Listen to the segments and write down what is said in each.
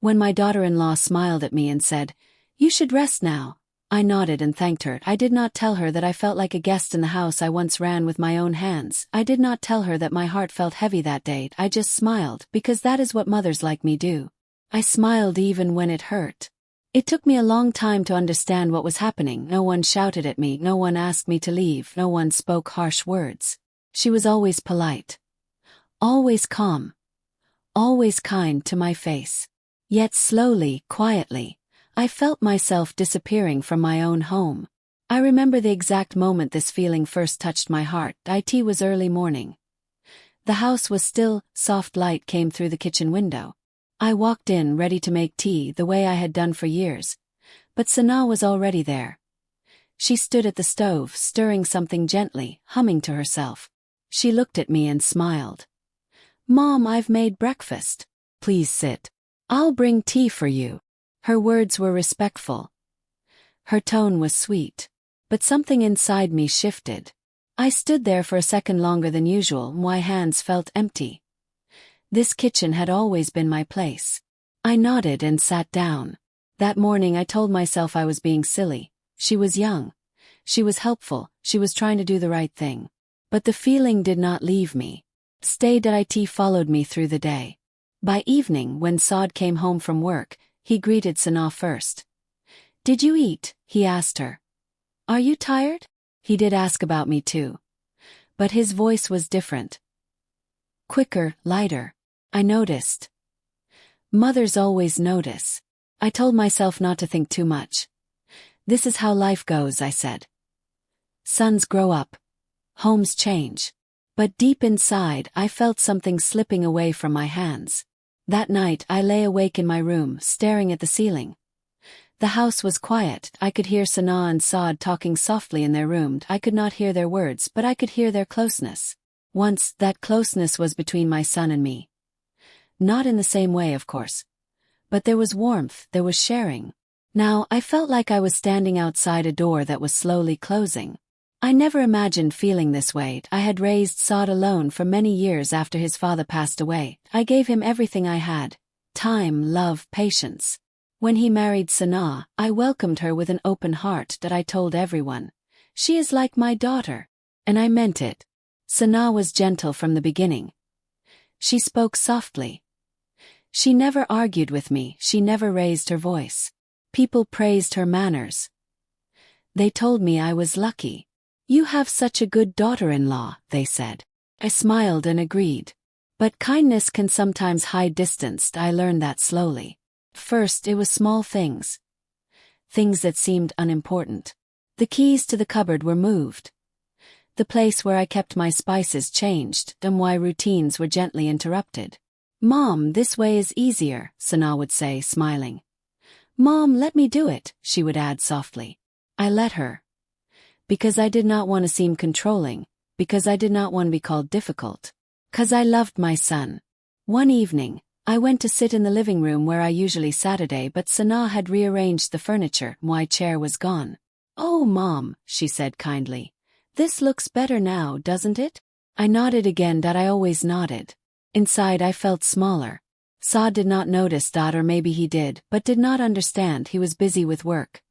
When my daughter-in-law smiled at me and said, "You should rest now," I nodded and thanked her. I did not tell her that I felt like a guest in the house I once ran with my own hands. I did not tell her that my heart felt heavy that day. I just smiled, because that is what mothers like me do. I smiled even when it hurt. It took me a long time to understand what was happening. No one shouted at me, no one asked me to leave, no one spoke harsh words. She was always polite, always calm, always kind to my face. Yet slowly, quietly, I felt myself disappearing from my own home. I remember the exact moment this feeling first touched my heart. It was early morning. The house was still, soft light came through the kitchen window. I walked in ready to make tea the way I had done for years. But Sana was already there. She stood at the stove, stirring something gently, humming to herself. She looked at me and smiled. "Mom, I've made breakfast. Please sit. I'll bring tea for you." Her words were respectful. Her tone was sweet. But something inside me shifted. I stood there for a second longer than usual. My hands felt empty. This kitchen had always been my place. I nodded and sat down. That morning I told myself I was being silly. She was young. She was helpful. She was trying to do the right thing. But the feeling did not leave me. It followed me through the day. By evening, when Saad came home from work, he greeted Sana first. "Did you eat?" he asked her. "Are you tired?" He did ask about me too. But his voice was different. Quicker, lighter. I noticed. Mothers always notice. I told myself not to think too much. "This is how life goes," I said. Sons grow up. Homes change. But deep inside, I felt something slipping away from my hands. That night, I lay awake in my room, staring at the ceiling. The house was quiet. I could hear Sana and Saad talking softly in their room. I could not hear their words, but I could hear their closeness. Once, that closeness was between my son and me. Not in the same way, of course. But there was warmth, there was sharing. Now, I felt like I was standing outside a door that was slowly closing. I never imagined feeling this way. I had raised Saad alone for many years after his father passed away. I gave him everything I had: time, love, patience. When he married Sana, I welcomed her with an open heart that I told everyone. "She is like my daughter." And I meant it. Sana was gentle from the beginning. She spoke softly. She never argued with me, she never raised her voice. People praised her manners. They told me I was lucky. "You have such a good daughter-in-law," they said. I smiled and agreed. But kindness can sometimes hide distance. I learned that slowly. First, it was small things. Things that seemed unimportant. The keys to the cupboard were moved. The place where I kept my spices changed, and my routines were gently interrupted. "Mom, this way is easier," Sana would say, smiling. "Mom, let me do it," she would add softly. I let her. Because I did not want to seem controlling, because I did not want to be called difficult. Because I loved my son. One evening, I went to sit in the living room where I usually sat a day, but Sana had rearranged the furniture. My chair was gone. "Oh, Mom," she said kindly. "This looks better now, doesn't it?" I nodded again. I always nodded. Inside I felt smaller. Saad did not notice that, or maybe he did, but did not understand. He was busy with work.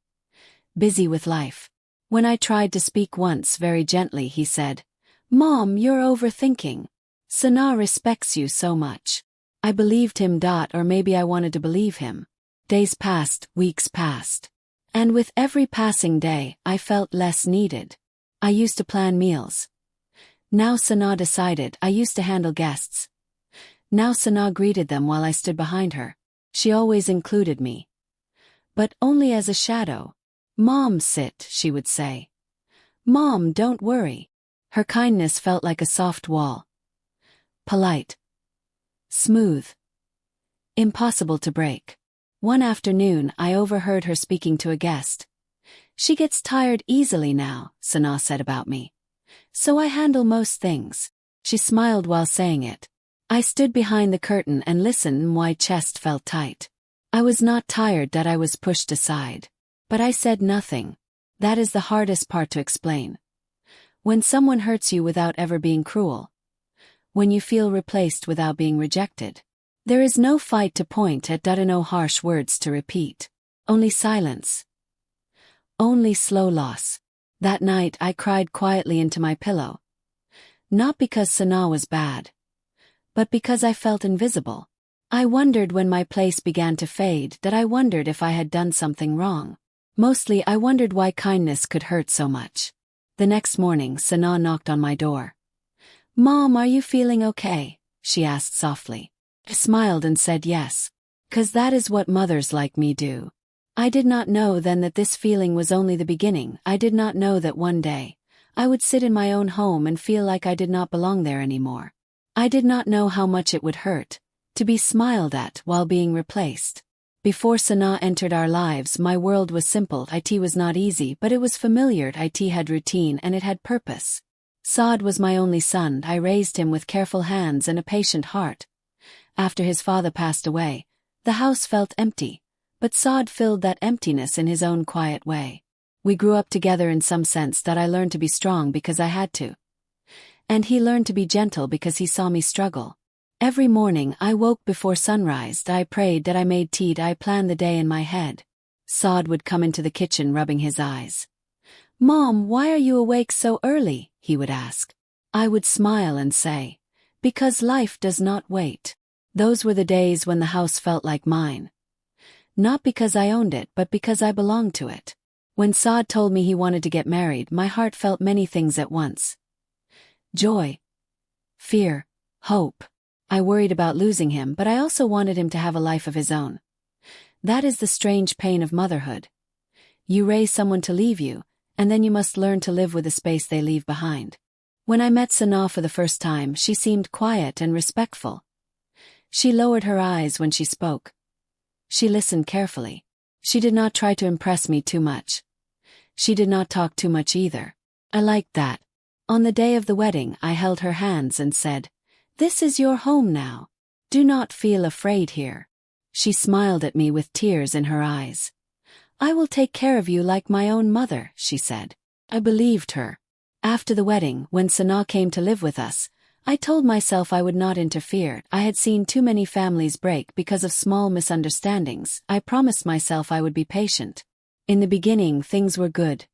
Busy with life. When I tried to speak once very gently, he said, "Mom, you're overthinking. Sana respects you so much." I believed him. Or maybe I wanted to believe him. Days passed, weeks passed. And with every passing day, I felt less needed. I used to plan meals. Now Sana decided. I used to handle guests. Now Sana greeted them while I stood behind her. She always included me. But only as a shadow. "Mom, sit," she would say. "Mom, don't worry." Her kindness felt like a soft wall. Polite. Smooth. Impossible to break. One afternoon, I overheard her speaking to a guest. "She gets tired easily now," Sana said about me. "So I handle most things." She smiled while saying it. I stood behind the curtain and listened. My chest felt tight. I was not tired. I was pushed aside. But I said nothing. That is the hardest part to explain. When someone hurts you without ever being cruel. When you feel replaced without being rejected. There is no fight to point at, no harsh words to repeat. Only silence. Only slow loss. That night I cried quietly into my pillow. Not because Sana was bad, but because I felt invisible. I wondered when my place began to fade, that I wondered if I had done something wrong. Mostly I wondered why kindness could hurt so much. The next morning Sana knocked on my door. "Mom, are you feeling okay?" she asked softly. I smiled and said yes. 'Cause that is what mothers like me do. I did not know then that this feeling was only the beginning. I did not know that one day I would sit in my own home and feel like I did not belong there anymore. I did not know how much it would hurt to be smiled at while being replaced. Before Sana entered our lives, my world was simple. It was not easy, but it was familiar. It had routine and it had purpose. Saad was my only son. I raised him with careful hands and a patient heart. After his father passed away, the house felt empty, but Saad filled that emptiness in his own quiet way. We grew up together in some sense that I learned to be strong because I had to. And he learned to be gentle because he saw me struggle. Every morning I woke before sunrise. I prayed, that I made tea. I planned the day in my head. Saad would come into the kitchen rubbing his eyes. "Mom, why are you awake so early?" he would ask. I would smile and say, "Because life does not wait." Those were the days when the house felt like mine. Not because I owned it, but because I belonged to it. When Saad told me he wanted to get married, my heart felt many things at once. Joy, fear, hope. I worried about losing him, but I also wanted him to have a life of his own. That is the strange pain of motherhood. You raise someone to leave you, and then you must learn to live with the space they leave behind. When I met Sana for the first time, she seemed quiet and respectful. She lowered her eyes when she spoke. She listened carefully. She did not try to impress me too much. She did not talk too much either. I liked that. On the day of the wedding, I held her hands and said, "This is your home now. Do not feel afraid here." She smiled at me with tears in her eyes. "I will take care of you like my own mother," she said. I believed her. After the wedding, when Sana came to live with us, I told myself I would not interfere. I had seen too many families break because of small misunderstandings. I promised myself I would be patient. In the beginning, things were good.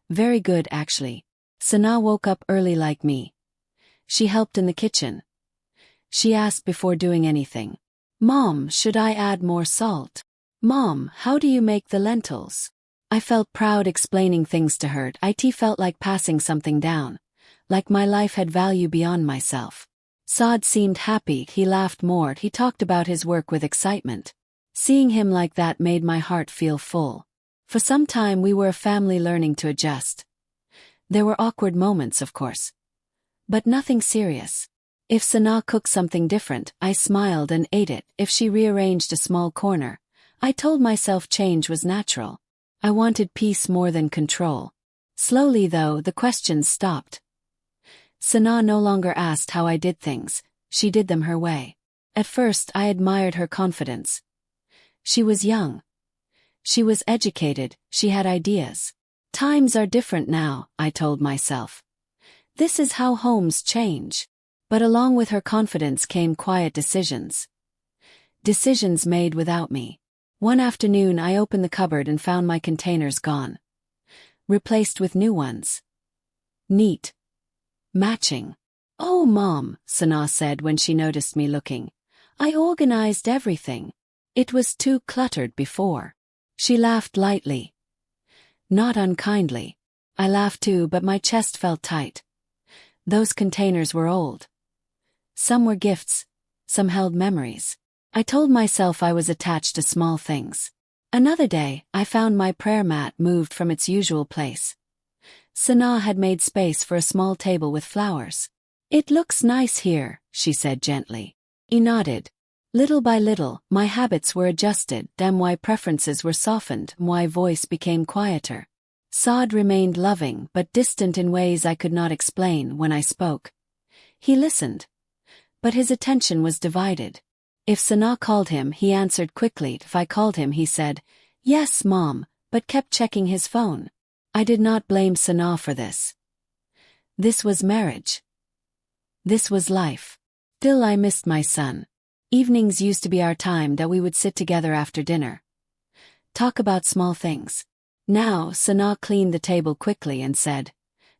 Very good, actually. Sana woke up early like me. She helped in the kitchen. She asked before doing anything, "Mom, should I add more salt? Mom, how do you make the lentils?" I felt proud explaining things to her. It felt like passing something down, like my life had value beyond myself. Saad seemed happy. He laughed more. He talked about his work with excitement. Seeing him like that made my heart feel full. For some time we were a family learning to adjust. There were awkward moments, of course, but nothing serious. If Sana cooked something different, I smiled and ate it. If she rearranged a small corner, I told myself change was natural. I wanted peace more than control. Slowly, though, the questions stopped. Sana no longer asked how I did things. She did them her way. At first, I admired her confidence. She was young. She was educated. She had ideas. Times are different now, I told myself. This is how homes change. But along with her confidence came quiet decisions. Decisions made without me. One afternoon I opened the cupboard and found my containers gone. Replaced with new ones. Neat. Matching. "Oh, Mom," Sana said when she noticed me looking. "I organized everything. It was too cluttered before." She laughed lightly. Not unkindly. I laughed too, but my chest felt tight. Those containers were old. Some were gifts, some held memories. I told myself I was attached to small things. Another day, I found my prayer mat moved from its usual place. Sana had made space for a small table with flowers. "It looks nice here," she said gently. He nodded. Little by little, my habits were adjusted, my preferences were softened, my voice became quieter. Saad remained loving but distant in ways I could not explain. When I spoke, he listened, but his attention was divided. If Sana called him, he answered quickly. If I called him, he said, "Yes, Mom," but kept checking his phone. I did not blame Sana for this. This was marriage. This was life. Still, I missed my son. Evenings used to be our time that we would sit together after dinner. Talk about small things. Now, Sana cleaned the table quickly and said,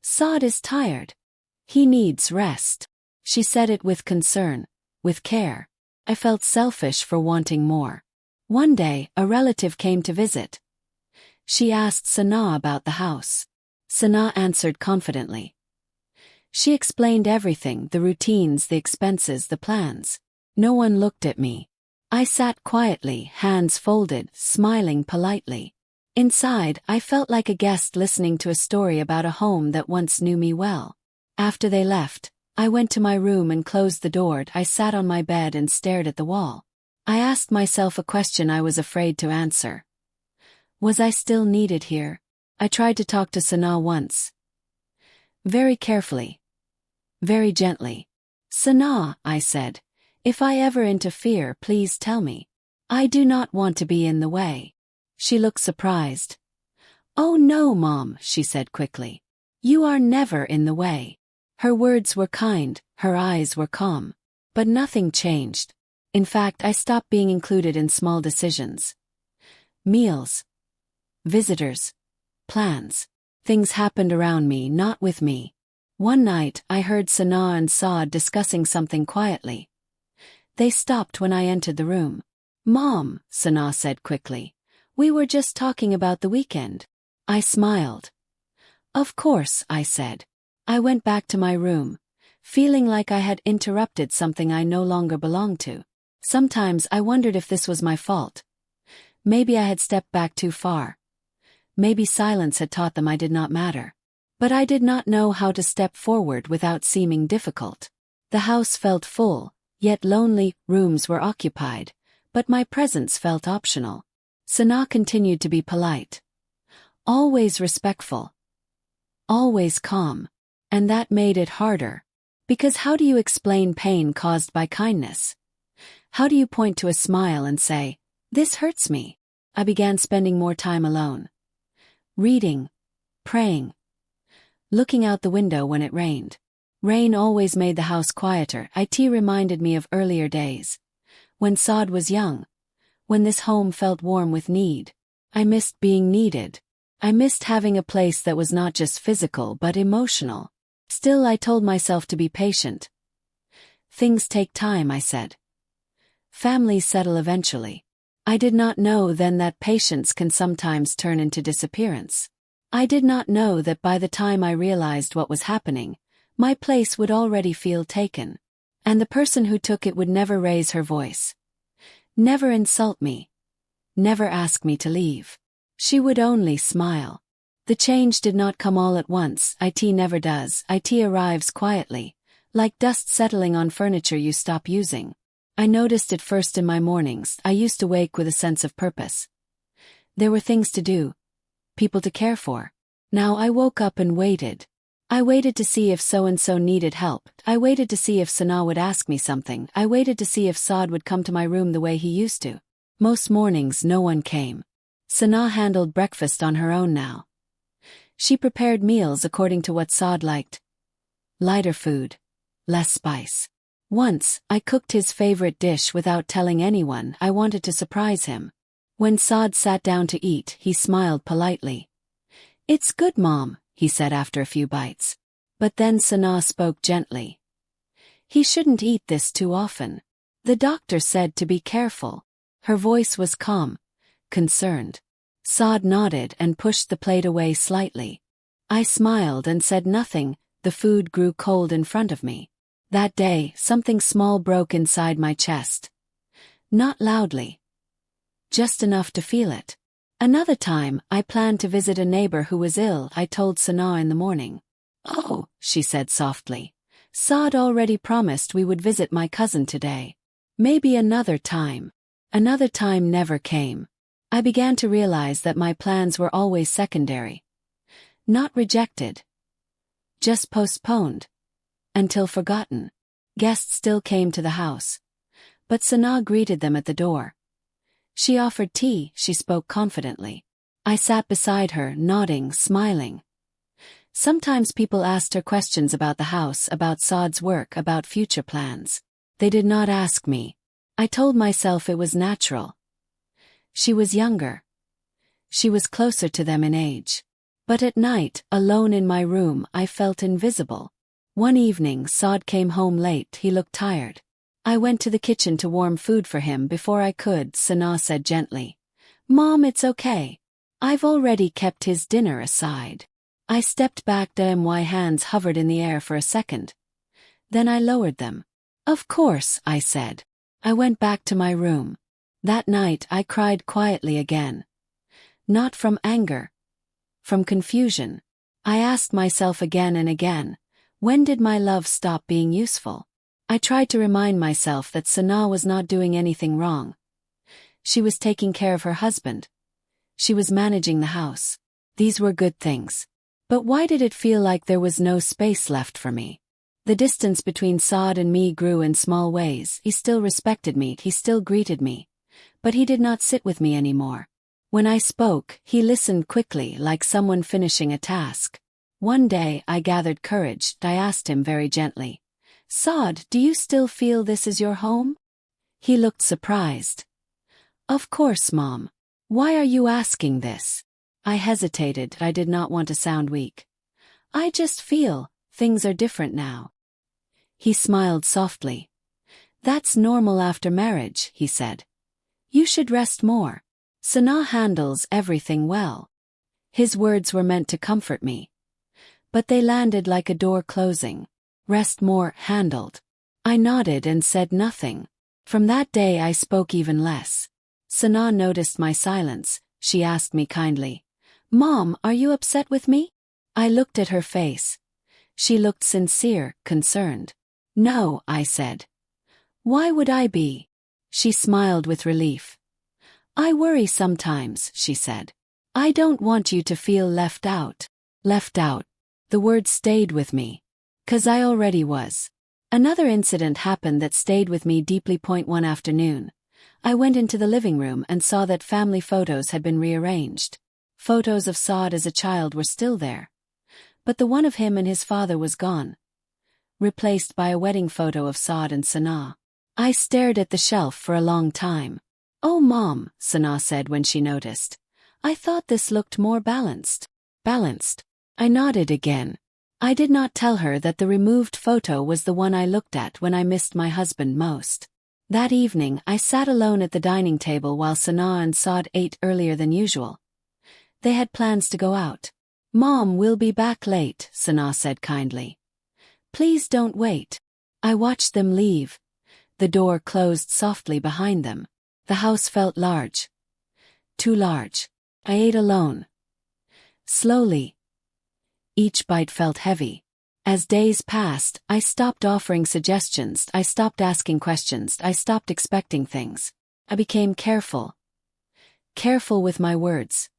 "Saad is tired. He needs rest." She said it with concern, with care. I felt selfish for wanting more. One day, a relative came to visit. She asked Sana about the house. Sana answered confidently. She explained everything, the routines, the expenses, the plans. No one looked at me. I sat quietly, hands folded, smiling politely. Inside, I felt like a guest listening to a story about a home that once knew me well. After they left, I went to my room and closed the door. I sat on my bed and stared at the wall. I asked myself a question I was afraid to answer. Was I still needed here? I tried to talk to Sana once. Very carefully. Very gently. "Sana," I said, "if I ever interfere, please tell me. I do not want to be in the way." She looked surprised. "Oh no, Mom," she said quickly. "You are never in the way." Her words were kind, her eyes were calm. But nothing changed. In fact, I stopped being included in small decisions. Meals. Visitors. Plans. Things happened around me, not with me. One night, I heard Sana and Saad discussing something quietly. They stopped when I entered the room. "Mom," Sana said quickly, "we were just talking about the weekend." I smiled. "Of course," I said. I went back to my room, feeling like I had interrupted something I no longer belonged to. Sometimes I wondered if this was my fault. Maybe I had stepped back too far. Maybe silence had taught them I did not matter. But I did not know how to step forward without seeming difficult. The house felt full, yet lonely. Rooms were occupied, but my presence felt optional. Sana continued to be polite. Always respectful. Always calm. And that made it harder. Because how do you explain pain caused by kindness? How do you point to a smile and say, "This hurts me"? I began spending more time alone. Reading. Praying. Looking out the window when it rained. Rain always made the house quieter. It reminded me of earlier days. When Saad was young. When this home felt warm with need. I missed being needed. I missed having a place that was not just physical but emotional. Still, I told myself to be patient. Things take time, I said. Families settle eventually. I did not know then that patience can sometimes turn into disappearance. I did not know that by the time I realized what was happening, my place would already feel taken. And the person who took it would never raise her voice. Never insult me. Never ask me to leave. She would only smile. The change did not come all at once. It never does. It arrives quietly, like dust settling on furniture you stop using. I noticed it first in my mornings. I used to wake with a sense of purpose. There were things to do, people to care for. Now I woke up and waited. I waited to see if so-and-so needed help. I waited to see if Sana would ask me something. I waited to see if Saad would come to my room the way he used to. Most mornings no one came. Sana handled breakfast on her own now. She prepared meals according to what Saad liked. Lighter food. Less spice. Once, I cooked his favorite dish without telling anyone. I wanted to surprise him. When Saad sat down to eat, he smiled politely. "It's good, Mom," he said after a few bites. But then Sana spoke gently. "He shouldn't eat this too often. The doctor said to be careful." Her voice was calm, concerned. Saad nodded and pushed the plate away slightly. I smiled and said nothing. The food grew cold in front of me. That day, something small broke inside my chest. Not loudly. Just enough to feel it. Another time, I planned to visit a neighbor who was ill. I told Sana in the morning. "Oh," she said softly. "Saad already promised we would visit my cousin today. Maybe another time." Another time never came. I began to realize that my plans were always secondary. Not rejected. Just postponed. Until forgotten. Guests still came to the house. But Sana greeted them at the door. She offered tea. She spoke confidently. I sat beside her, nodding, smiling. Sometimes people asked her questions about the house, about Saad's work, about future plans. They did not ask me. I told myself it was natural. She was younger. She was closer to them in age. But at night, alone in my room, I felt invisible. One evening, Saad came home late. He looked tired. I went to the kitchen to warm food for him. Before I could, Sana said gently, "Mom, it's okay. I've already kept his dinner aside." I stepped back. My hands hovered in the air for a second. Then I lowered them. "Of course," I said. I went back to my room. That night I cried quietly again. Not from anger. From confusion. I asked myself again and again, when did my love stop being useful? I tried to remind myself that Sana was not doing anything wrong. She was taking care of her husband. She was managing the house. These were good things. But why did it feel like there was no space left for me? The distance between Saad and me grew in small ways. He still respected me, he still greeted me. But he did not sit with me anymore. When I spoke, he listened quickly, like someone finishing a task. One day, I gathered courage. I asked him very gently, "Saad, do you still feel this is your home?" He looked surprised. "Of course, Mom. Why are you asking this?" I hesitated. I did not want to sound weak. "I just feel things are different now." He smiled softly. "That's normal after marriage," he said. "You should rest more. Sana handles everything well." His words were meant to comfort me. But they landed like a door closing. Rest more, handled. I nodded and said nothing. From that day I spoke even less. Sana noticed my silence. She asked me kindly, "Mom, are you upset with me?" I looked at her face. She looked sincere, concerned. "No," I said. "Why would I be?" She smiled with relief. "I worry sometimes," she said. "I don't want you to feel left out." Left out. The word stayed with me. 'Cause I already was. Another incident happened that stayed with me deeply. One afternoon, I went into the living room and saw that family photos had been rearranged. Photos of Saad as a child were still there. But the one of him and his father was gone. Replaced by a wedding photo of Saad and Sana. I stared at the shelf for a long time. "Oh, Mom," Sana said when she noticed. "I thought this looked more balanced." Balanced. I nodded again. I did not tell her that the removed photo was the one I looked at when I missed my husband most. That evening, I sat alone at the dining table while Sana and Saad ate earlier than usual. They had plans to go out. "Mom, we'll be back late," Sana said kindly. "Please don't wait." I watched them leave. The door closed softly behind them. The house felt large. Too large. I ate alone. Slowly. Each bite felt heavy. As days passed, I stopped offering suggestions, I stopped asking questions, I stopped expecting things. I became careful. Careful with my words.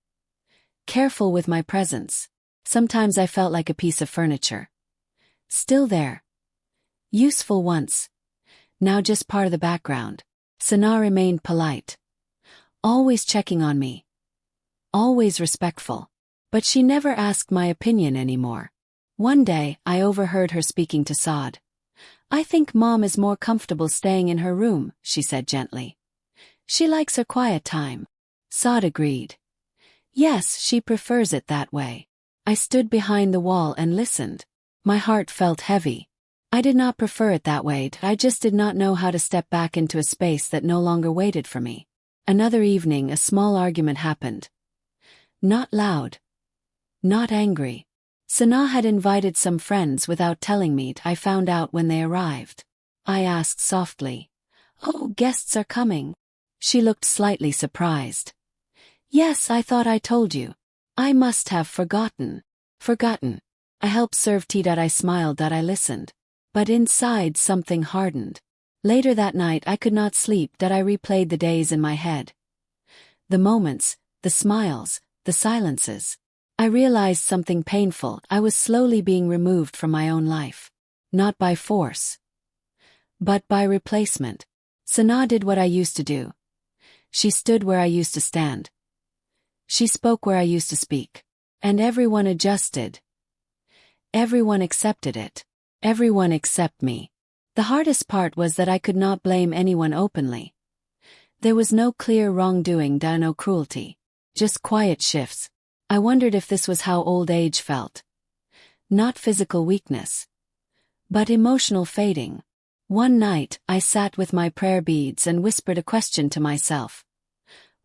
Careful with my presence. Sometimes I felt like a piece of furniture. Still there. Useful once. Now just part of the background. Sana remained polite. Always checking on me. Always respectful. But she never asked my opinion anymore. One day, I overheard her speaking to Saad. "I think Mom is more comfortable staying in her room," she said gently. "She likes her quiet time." Saad agreed. "Yes, she prefers it that way." I stood behind the wall and listened. My heart felt heavy. I did not prefer it that way, I just did not know how to step back into a space that no longer waited for me. Another evening, a small argument happened. Not loud. Not angry. Sana had invited some friends without telling me. I found out when they arrived. I asked softly, "Oh, guests are coming." She looked slightly surprised. "Yes, I thought I told you." "I must have forgotten." Forgotten. I helped serve tea. I smiled. I listened. But inside something hardened. Later that night I could not sleep. I replayed the days in my head. The moments, the smiles, the silences. I realized something painful. I was slowly being removed from my own life. Not by force. But by replacement. Sana did what I used to do. She stood where I used to stand. She spoke where I used to speak. And everyone adjusted. Everyone accepted it. Everyone except me. The hardest part was that I could not blame anyone openly. There was no clear wrongdoing, no cruelty. Just quiet shifts. I wondered if this was how old age felt. Not physical weakness, but emotional fading. One night, I sat with my prayer beads and whispered a question to myself.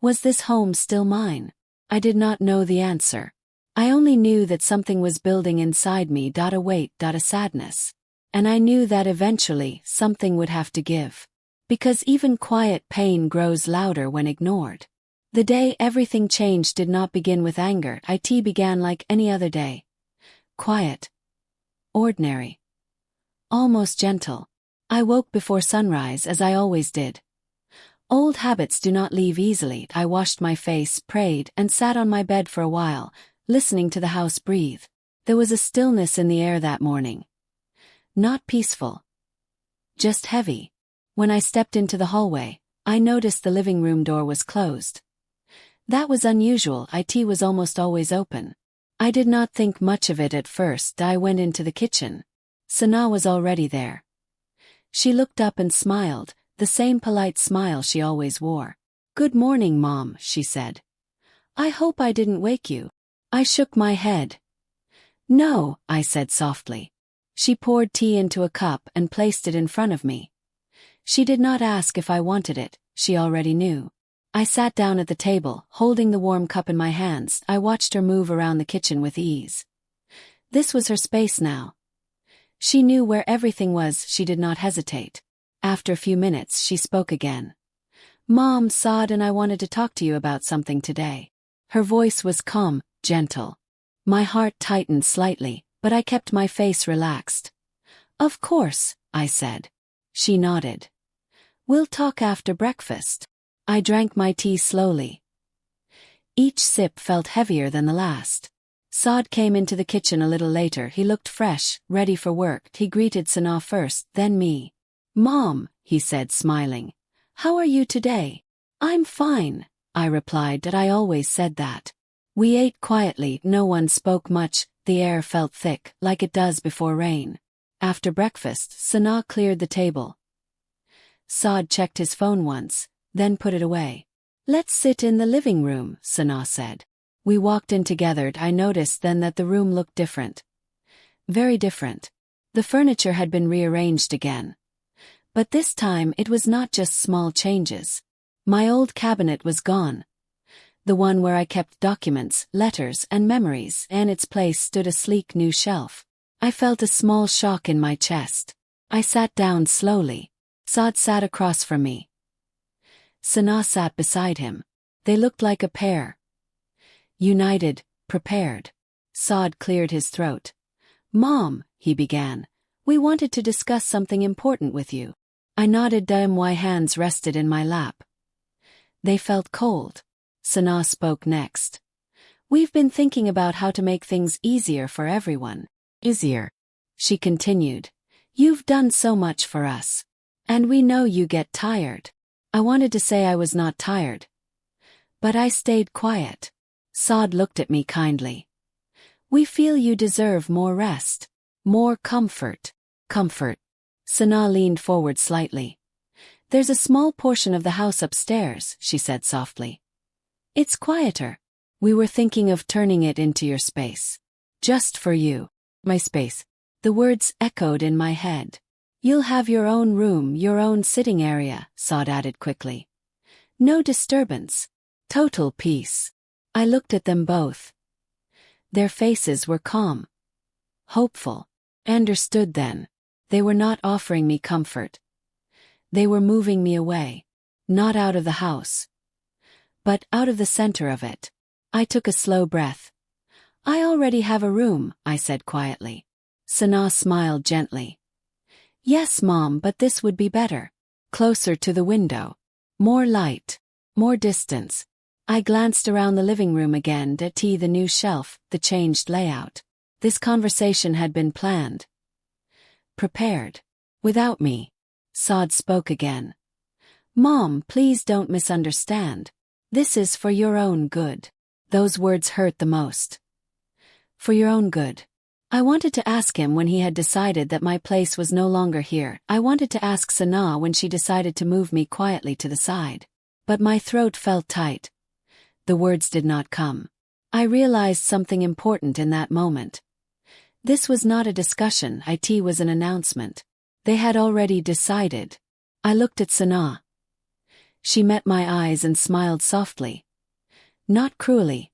Was this home still mine? I did not know the answer. I only knew that something was building inside me, a weight, a sadness. And I knew that eventually, something would have to give. Because even quiet pain grows louder when ignored. The day everything changed did not begin with anger. It began like any other day. Quiet. Ordinary. Almost gentle. I woke before sunrise as I always did. Old habits do not leave easily. I washed my face, prayed, and sat on my bed for a while, listening to the house breathe. There was a stillness in the air that morning. Not peaceful. Just heavy. When I stepped into the hallway, I noticed the living room door was closed. That was unusual. It was almost always open. I did not think much of it at first. I went into the kitchen. Sana was already there. She looked up and smiled, the same polite smile she always wore. "Good morning, Mom," she said. "I hope I didn't wake you." I shook my head. "No," I said softly. She poured tea into a cup and placed it in front of me. She did not ask if I wanted it, she already knew. I sat down at the table, holding the warm cup in my hands. I watched her move around the kitchen with ease. This was her space now. She knew where everything was. She did not hesitate. After a few minutes, she spoke again. "Mom, Saad and I wanted to talk to you about something today." Her voice was calm, gentle. My heart tightened slightly, but I kept my face relaxed. "Of course," I said. She nodded. "We'll talk after breakfast." I drank my tea slowly. Each sip felt heavier than the last. Saad came into the kitchen a little later. He looked fresh, ready for work. He greeted Sana first, then me. "Mom," he said, smiling. "How are you today?" "I'm fine," I replied. That I always said that. We ate quietly. No one spoke much. The air felt thick, like it does before rain. After breakfast, Sana cleared the table. Saad checked his phone once, then put it away. "Let's sit in the living room," Sana said. We walked in together. I noticed then that the room looked different. Very different. The furniture had been rearranged again. But this time it was not just small changes. My old cabinet was gone. The one where I kept documents, letters, and memories, and in its place stood a sleek new shelf. I felt a small shock in my chest. I sat down slowly. Saad sat across from me. Sana sat beside him. They looked like a pair. United, prepared. Saad cleared his throat. "Mom," he began, "we wanted to discuss something important with you." I nodded. My hands rested in my lap. They felt cold. Sana spoke next. "We've been thinking about how to make things easier for everyone." "Easier," she continued. "You've done so much for us. And we know you get tired." I wanted to say I was not tired. But I stayed quiet. Saad looked at me kindly. "We feel you deserve more rest. More comfort." "Comfort." Sana leaned forward slightly. "There's a small portion of the house upstairs," she said softly. "It's quieter. We were thinking of turning it into your space. Just for you." "My space." The words echoed in my head. "You'll have your own room, your own sitting area," Saad added quickly. "No disturbance. Total peace." I looked at them both. Their faces were calm. Hopeful. I understood then. They were not offering me comfort. They were moving me away. Not out of the house, but out of the center of it. I took a slow breath. "I already have a room," I said quietly. Sana smiled gently. "Yes, Mom, but this would be better. Closer to the window. More light. More distance." I glanced around the living room again. The new shelf, the changed layout. This conversation had been planned. Prepared. Without me. Saad spoke again. "Mom, please don't misunderstand. This is for your own good." Those words hurt the most. For your own good. I wanted to ask him when he had decided that my place was no longer here. I wanted to ask Sana when she decided to move me quietly to the side. But my throat felt tight. The words did not come. I realized something important in that moment. This was not a discussion, it was an announcement. They had already decided. I looked at Sana. She met my eyes and smiled softly. Not cruelly.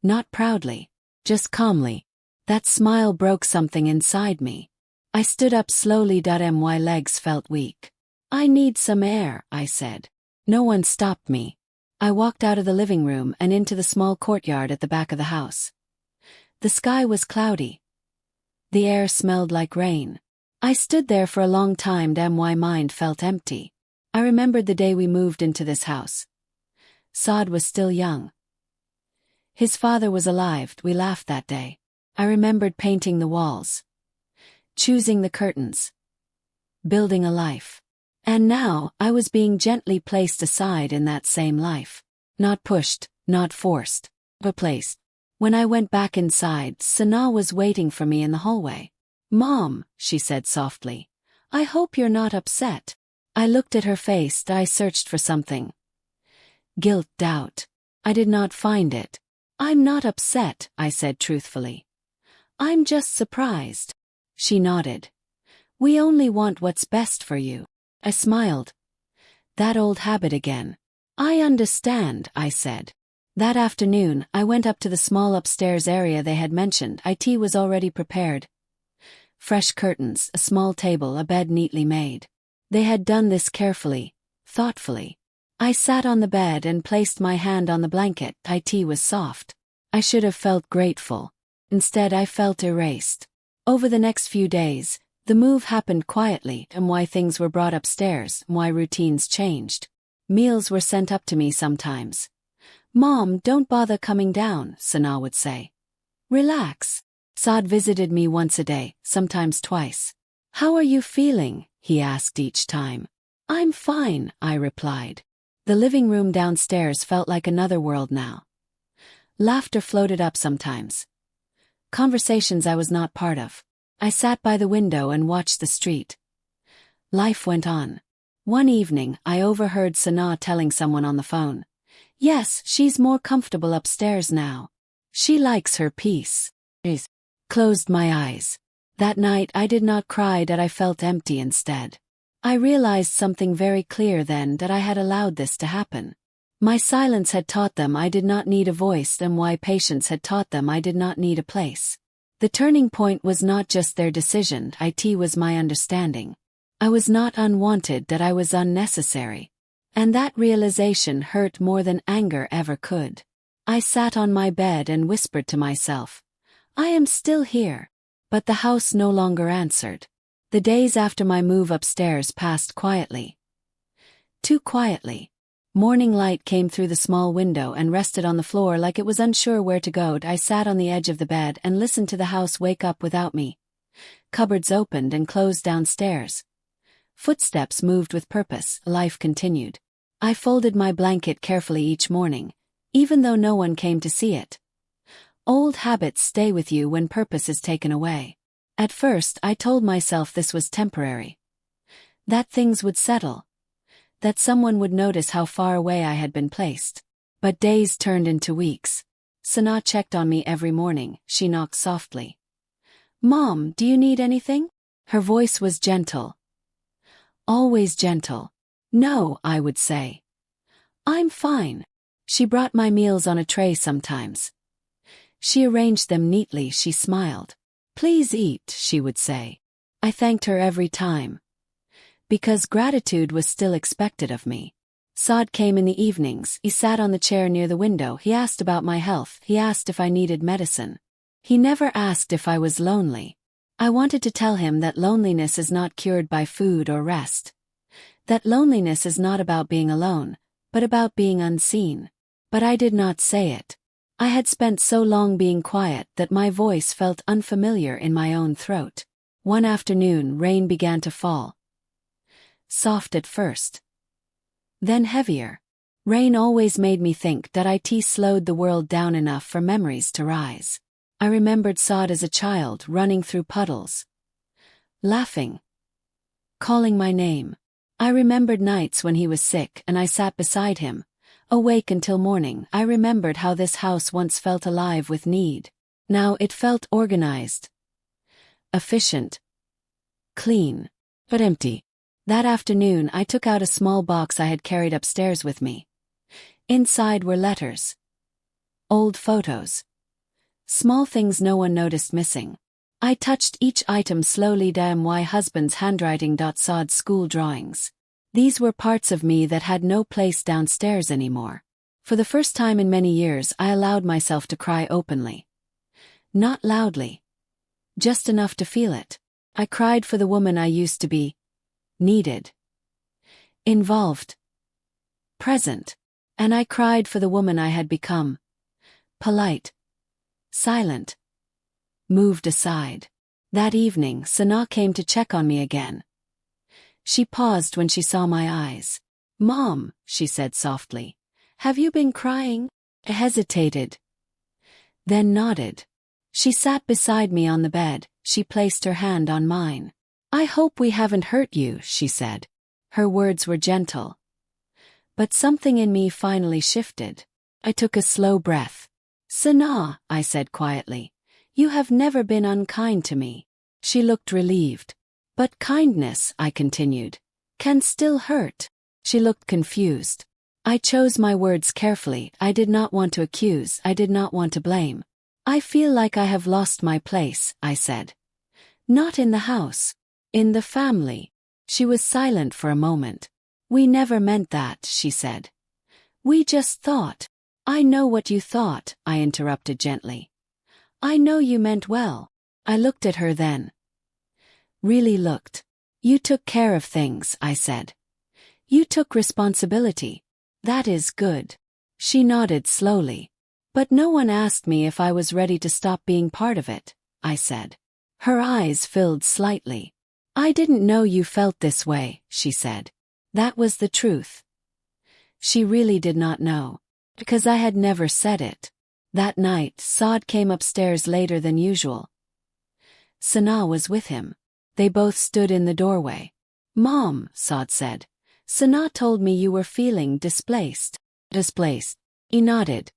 Not proudly. Just calmly. That smile broke something inside me. I stood up slowly. My legs felt weak. I need some air, I said. No one stopped me. I walked out of the living room and into the small courtyard at the back of the house. The sky was cloudy. The air smelled like rain. I stood there for a long time. My mind felt empty. I remembered the day we moved into this house. Saad was still young. His father was alive. We laughed that day. I remembered painting the walls, choosing the curtains, building a life. And now, I was being gently placed aside in that same life. Not pushed, not forced, but placed. When I went back inside, Sana was waiting for me in the hallway. "Mom," she said softly, "I hope you're not upset." I looked at her face. I searched for something. Guilt, doubt. I did not find it. "I'm not upset," I said truthfully. "I'm just surprised." She nodded. "We only want what's best for you." I smiled. That old habit again. "I understand," I said. That afternoon, I went up to the small upstairs area they had mentioned. It was already prepared. Fresh curtains, a small table, a bed neatly made. They had done this carefully, thoughtfully. I sat on the bed and placed my hand on the blanket. It was soft. I should have felt grateful. Instead, I felt erased. Over the next few days, the move happened quietly, and why things were brought upstairs, why routines changed. Meals were sent up to me sometimes. "Mom, don't bother coming down," Sana would say. "Relax." Saad visited me once a day, sometimes twice. "How are you feeling?" he asked each time. "I'm fine," I replied. The living room downstairs felt like another world now. Laughter floated up sometimes. Conversations I was not part of. I sat by the window and watched the street. Life went on. One evening, I overheard Sana telling someone on the phone. "Yes, she's more comfortable upstairs now. She likes her peace." I closed my eyes. That night I did not cry. That I felt empty instead. I realized something very clear then, that I had allowed this to happen. My silence had taught them I did not need a voice, and why patience had taught them I did not need a place. The turning point was not just their decision, it was my understanding. I was not unwanted, that I was unnecessary. And that realization hurt more than anger ever could. I sat on my bed and whispered to myself, "I am still here." But the house no longer answered. The days after my move upstairs passed quietly. Too quietly. Morning light came through the small window and rested on the floor like it was unsure where to go. I sat on the edge of the bed and listened to the house wake up without me. Cupboards opened and closed downstairs. Footsteps moved with purpose. Life continued. I folded my blanket carefully each morning, even though no one came to see it. Old habits stay with you when purpose is taken away. At first, I told myself this was temporary. That things would settle. That someone would notice how far away I had been placed. But days turned into weeks. Sana checked on me every morning. She knocked softly. "Mom, do you need anything?" Her voice was gentle. Always gentle. "No," I would say. "I'm fine." She brought my meals on a tray sometimes. She arranged them neatly. She smiled. "Please eat," she would say. I thanked her every time. Because gratitude was still expected of me. Saad came in the evenings. He sat on the chair near the window. He asked about my health. He asked if I needed medicine. He never asked if I was lonely. I wanted to tell him that loneliness is not cured by food or rest. That loneliness is not about being alone, but about being unseen. But I did not say it. I had spent so long being quiet that my voice felt unfamiliar in my own throat. One afternoon, rain began to fall. Soft at first. Then heavier. Rain always made me think that it slowed the world down enough for memories to rise. I remembered Saad as a child running through puddles. Laughing. Calling my name. I remembered nights when he was sick and I sat beside him, Awake until morning, I remembered how this house once felt alive with need. Now it felt organized, efficient, clean, but empty. That afternoon I took out a small box I had carried upstairs with me. Inside were letters, old photos, small things no one noticed missing. I touched each item slowly. My husband's handwriting. Sod school drawings. These were parts of me that had no place downstairs anymore. For the first time in many years I allowed myself to cry openly. Not loudly. Just enough to feel it. I cried for the woman I used to be. Needed. Involved. Present. And I cried for the woman I had become. Polite. Silent. Moved aside. That evening, Sana came to check on me again. She paused when she saw my eyes. "Mom," she said softly, "have you been crying?" I hesitated. Then nodded. She sat beside me on the bed. She placed her hand on mine. "I hope we haven't hurt you," she said. Her words were gentle. But something in me finally shifted. I took a slow breath. "Sana," I said quietly, "you have never been unkind to me." She looked relieved. "But kindness," I continued, "can still hurt." She looked confused. I chose my words carefully. I did not want to accuse. I did not want to blame. "I feel like I have lost my place," I said. "Not in the house. In the family." She was silent for a moment. "We never meant that," she said. "We just thought." "I know what you thought," I interrupted gently. "I know you meant well." I looked at her then. Really looked. "You took care of things," I said. "You took responsibility. That is good." She nodded slowly. "But no one asked me if I was ready to stop being part of it," I said. Her eyes filled slightly. "I didn't know you felt this way," she said. That was the truth. She really did not know. Because I had never said it. That night, Saad came upstairs later than usual. Sana was with him. They both stood in the doorway. "Mom," Saad said, "Sana told me you were feeling displaced." Displaced. He nodded.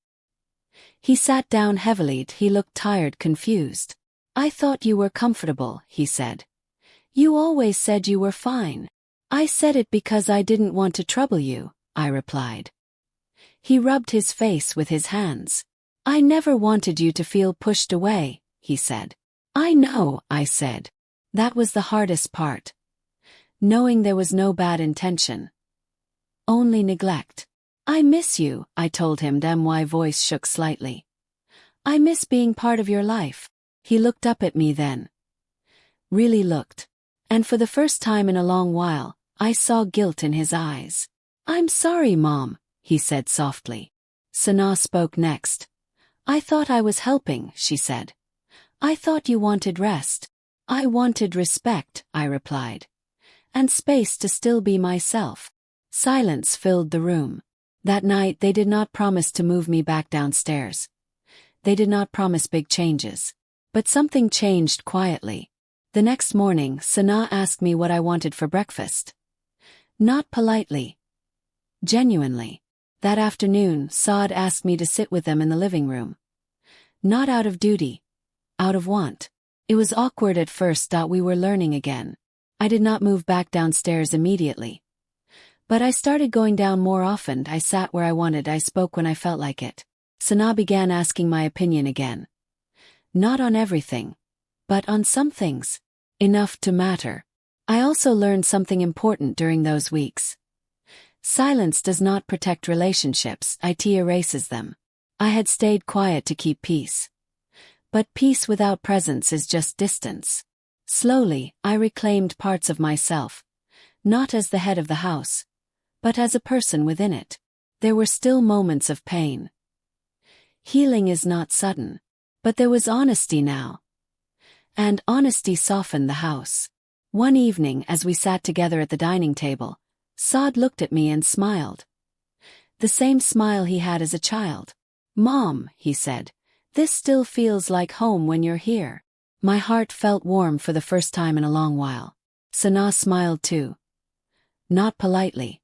He sat down heavily. He looked tired, confused. "I thought you were comfortable," he said. "You always said you were fine." "I said it because I didn't want to trouble you," I replied. He rubbed his face with his hands. "I never wanted you to feel pushed away," he said. "I know," I said. That was the hardest part. Knowing there was no bad intention. Only neglect. "I miss you," I told him. My voice shook slightly. "I miss being part of your life." He looked up at me then. Really looked. And for the first time in a long while, I saw guilt in his eyes. "I'm sorry, Mom," he said softly. Sana spoke next. "I thought I was helping," she said. "I thought you wanted rest." "I wanted respect," I replied. "And space to still be myself." Silence filled the room. That night they did not promise to move me back downstairs. They did not promise big changes. But something changed quietly. The next morning, Sana asked me what I wanted for breakfast. Not politely. Genuinely. That afternoon, Saad asked me to sit with them in the living room. Not out of duty. Out of want. It was awkward at first. We were learning again. I did not move back downstairs immediately. But I started going down more often. I sat where I wanted. I spoke when I felt like it. Sana began asking my opinion again. Not on everything. But on some things. Enough to matter. I also learned something important during those weeks. Silence does not protect relationships. It erases them. I had stayed quiet to keep peace. But peace without presence is just distance. Slowly, I reclaimed parts of myself. Not as the head of the house. But as a person within it. There were still moments of pain. Healing is not sudden. But there was honesty now. And honesty softened the house. One evening as we sat together at the dining table, Saad looked at me and smiled. The same smile he had as a child. "Mom," he said, "this still feels like home when you're here." My heart felt warm for the first time in a long while. Sana smiled too. Not politely.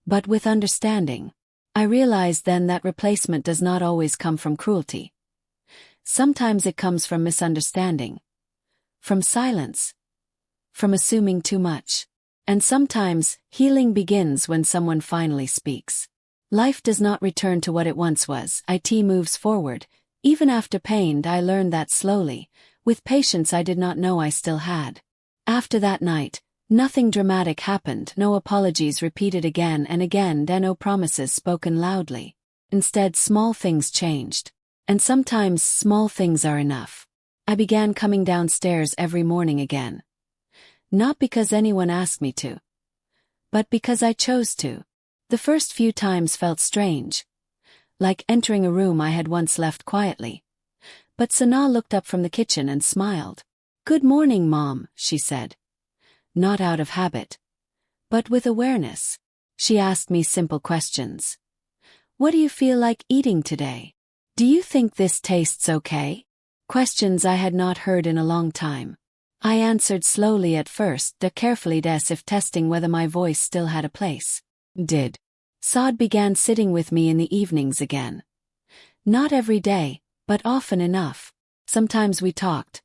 But with understanding. I realized then that replacement does not always come from cruelty. Sometimes it comes from misunderstanding, from silence, from assuming too much. And sometimes, healing begins when someone finally speaks. Life does not return to what it once was. It moves forward. Even after pain, I learned that slowly, with patience I did not know I still had. After that night, nothing dramatic happened, no apologies repeated again and again, no promises spoken loudly. Instead, small things changed. And sometimes small things are enough. I began coming downstairs every morning again. Not because anyone asked me to, but because I chose to. The first few times felt strange, like entering a room I had once left quietly. But Sana looked up from the kitchen and smiled. "Good morning, Mom," she said. Not out of habit, but with awareness. She asked me simple questions. "What do you feel like eating today? Do you think this tastes okay?" Questions I had not heard in a long time. I answered slowly at first, carefully as if testing whether my voice still had a place. Did. Saad began sitting with me in the evenings again. Not every day, but often enough. Sometimes we talked.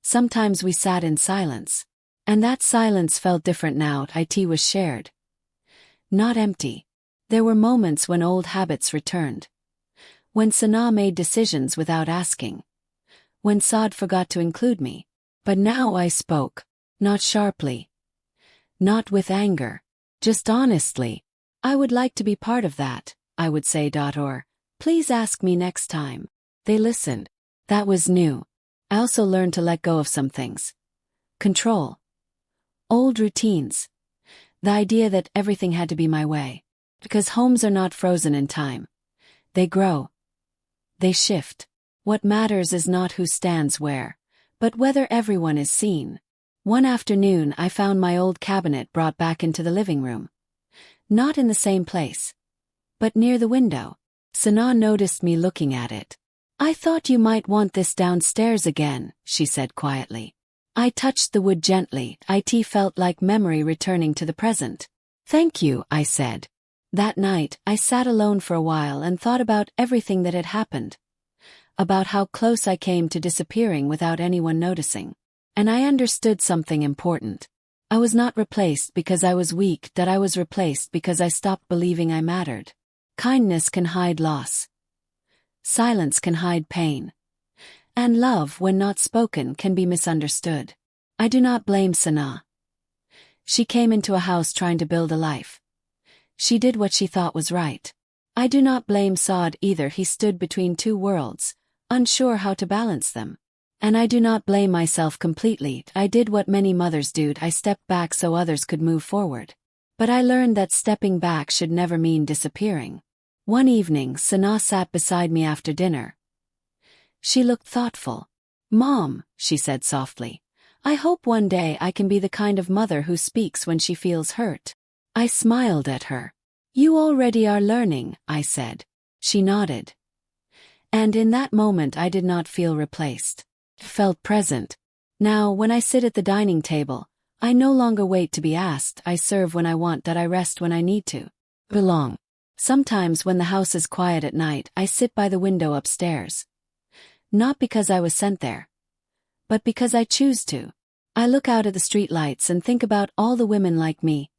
Sometimes we sat in silence. And that silence felt different now. It was shared. Not empty. There were moments when old habits returned. When Sana made decisions without asking. When Saad forgot to include me. But now I spoke. Not sharply. Not with anger. Just honestly. "I would like to be part of that," I would say. Or, "Please ask me next time." They listened. That was new. I also learned to let go of some things. Control. Old routines. The idea that everything had to be my way. Because homes are not frozen in time. They grow. They shift. What matters is not who stands where, but whether everyone is seen. One afternoon I found my old cabinet brought back into the living room. Not in the same place, but near the window. Sana noticed me looking at it. "I thought you might want this downstairs again," she said quietly. I touched the wood gently. It felt like memory returning to the present. "Thank you," I said. That night, I sat alone for a while and thought about everything that had happened. About how close I came to disappearing without anyone noticing. And I understood something important. I was not replaced because I was weak, that I was replaced because I stopped believing I mattered. Kindness can hide loss. Silence can hide pain. And love, when not spoken, can be misunderstood. I do not blame Sana. She came into a house trying to build a life. She did what she thought was right. I do not blame Saad either. He stood between two worlds, unsure how to balance them. And I do not blame myself completely. I did what many mothers do. I stepped back so others could move forward. But I learned that stepping back should never mean disappearing. One evening, Sana sat beside me after dinner. She looked thoughtful. "Mom," she said softly, "I hope one day I can be the kind of mother who speaks when she feels hurt." I smiled at her. "You already are learning," I said. She nodded. And in that moment I did not feel replaced. Felt present. Now, when I sit at the dining table, I no longer wait to be asked. I serve when I want, that I rest when I need to. Belong. Sometimes when the house is quiet at night, I sit by the window upstairs. Not because I was sent there, but because I choose to. I look out at the street lights and think about all the women like me.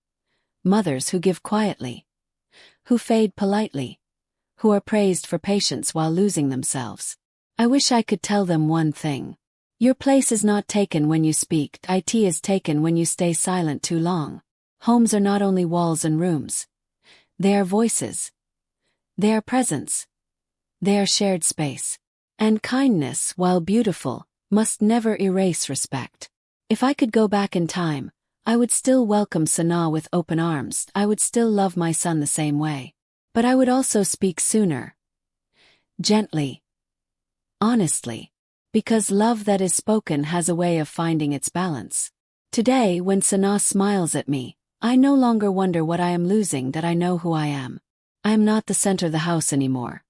Mothers who give quietly. Who fade politely. Who are praised for patience while losing themselves. I wish I could tell them one thing. Your place is not taken when you speak. It is taken when you stay silent too long. Homes are not only walls and rooms. They are voices. They are presence. They are shared space. And kindness, while beautiful, must never erase respect. If I could go back in time, I would still welcome Sana with open arms. I would still love my son the same way. But I would also speak sooner. Gently. Honestly. Because love that is spoken has a way of finding its balance. Today, when Sana smiles at me, I no longer wonder what I am losing, that I know who I am. I am not the center of the house anymore.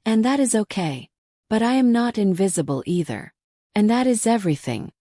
And that is okay. But I am not invisible either. And that is everything.